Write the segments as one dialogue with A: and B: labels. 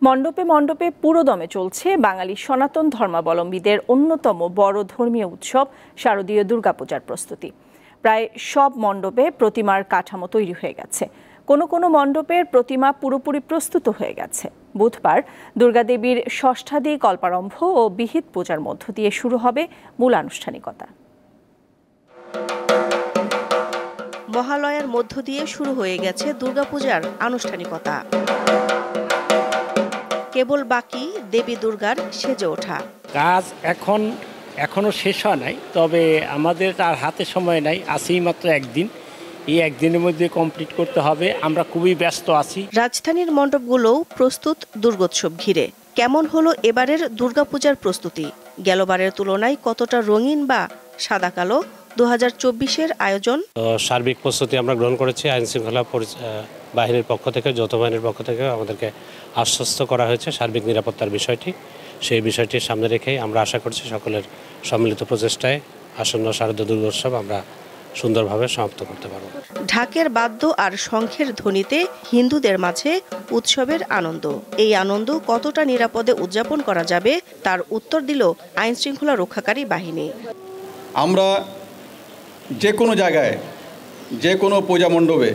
A: মণ্ডপে মণ্ডপে পুরোদমে চলছে বাঙালি সনাতন ধর্মাবলম্বীদের অন্যতম বড় ধর্মীয় উৎসব শারদীয় দুর্গাপূজার প্রস্তুতি। প্রায় সব মণ্ডপে প্রতিমার কাঠামো তৈরি হয়ে গেছে। কোনো কোনো মণ্ডপের প্রতিমা পুরোপুরি প্রস্তুত হয়ে গেছে। বুধবার দুর্গাদেবীর ষষ্ঠাদি কল্পারম্ভ ও বিহিত পূজার মধ্য দিয়ে শুরু হবে মূল আনুষ্ঠানিকতা।
B: মহালয়ার মধ্য দিয়ে শুরু হয়ে গেছে দুর্গাপূজার আনুষ্ঠানিকতা। কেবল বাকি দেবী দুর্গার সেজে ওঠা।
C: কাজ এখনো শেষ হয় নাই, তবে আমাদের আর হাতে সময় নাই, আছেই মাত্র একদিন। এই একদিনের মধ্যে কমপ্লিট করতে হবে। আমরা খুবই ব্যস্ত আছি।
B: রাজধানীর মণ্ডপগুলোও প্রস্তুত দুর্গোৎসব ঘিরে। কেমন হলো এবারের দুর্গাপূজার প্রস্তুতি? গেলবারের তুলনায় কতটা রঙিন বা সাদা কালো 2024-এর আয়োজন?
D: সার্বিক প্রস্তুতি আমরা গ্রহণ করেছি। আইন শৃঙ্খলা বাহিনীর পক্ষ থেকে, যৌথ বাহিনীর পক্ষ থেকে আমাদেরকে আশ্বস্ত করা হয়েছে সার্বিক নিরাপত্তার বিষয়টি। সেই বিষয়টি সামনে রেখেই আমরা আশা করছি সকলের সম্মিলিত প্রচেষ্টায় আসন্ন শারদীয় দুর্গোৎসব আমরা সুন্দরভাবে সমাপ্ত করতে পারব।
B: ঢাকের বাদ্য আর শঙ্খের ধ্বনিতে হিন্দুদের মাঝে উৎসবের আনন্দ। এই আনন্দ কতটা নিরাপদে উদযাপন করা যাবে তার উত্তর দিল আইন শৃঙ্খলা রক্ষাকারী বাহিনী।
E: আমরা যে কোনো জায়গায়, যে কোনো পূজা মণ্ডপে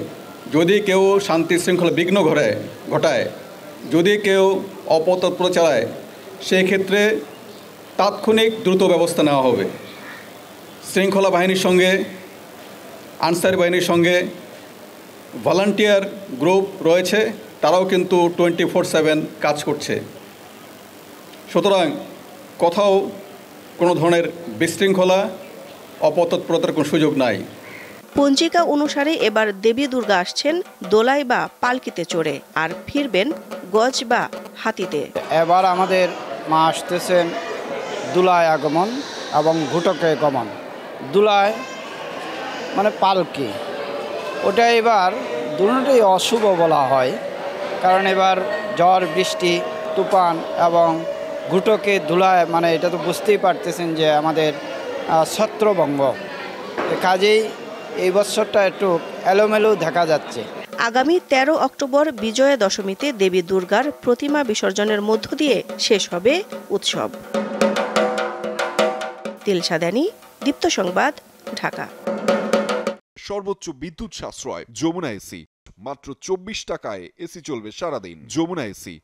E: যদি কেউ শান্তি শৃঙ্খলা বিঘ্ন ঘটায়, যদি কেউ অপতৎপর চালায়, সেই ক্ষেত্রে তাৎক্ষণিক দ্রুত ব্যবস্থা নেওয়া হবে। শৃঙ্খলা বাহিনীর সঙ্গে, আনসারি বাহিনীর সঙ্গে ভলান্টিয়ার গ্রুপ রয়েছে, তারাও কিন্তু 24/7 কাজ করছে। সুতরাং কোথাও কোনো ধরনের বিশৃঙ্খলা, অপতৎপরতার কোনো সুযোগ নাই।
B: পঞ্জিকা অনুসারে এবার দেবী দুর্গা আসছেন দোলায় বা পালকিতে চড়ে, আর ফিরবেন গজ বা হাতিতে।
F: এবার আমাদের মা আসতেছেন দোলায় আগমন এবং ঘুটকে গমন। দোলায় মানে পালকি, ওটা এবার দুটোই অশুভ বলা হয়, কারণ এবার ঝড়, বৃষ্টি, তুফান এবং ঘুটকে ধুলায়, মানে এটা তো বুঝতেই পারতেছেন যে আমাদের ছত্রভঙ্গ। কাজেই এই বছরটা একটু এলোমেলো দেখা যাচ্ছে।
B: আগামী 13 অক্টোবর বিজয়া দশমীতে দেবী দুর্গার প্রতিমা বিসর্জনের মধ্য দিয়ে শেষ হবে উৎসব। দিলশাদানি, দীপ্ত সংবাদ, ঢাকা।
G: সর্বোচ্চ বিদ্যুৎ সাশ্রয় যমুনা এসি। মাত্র 24 টাকায় এসি চলবে সারাদিন। যমুনা এসি।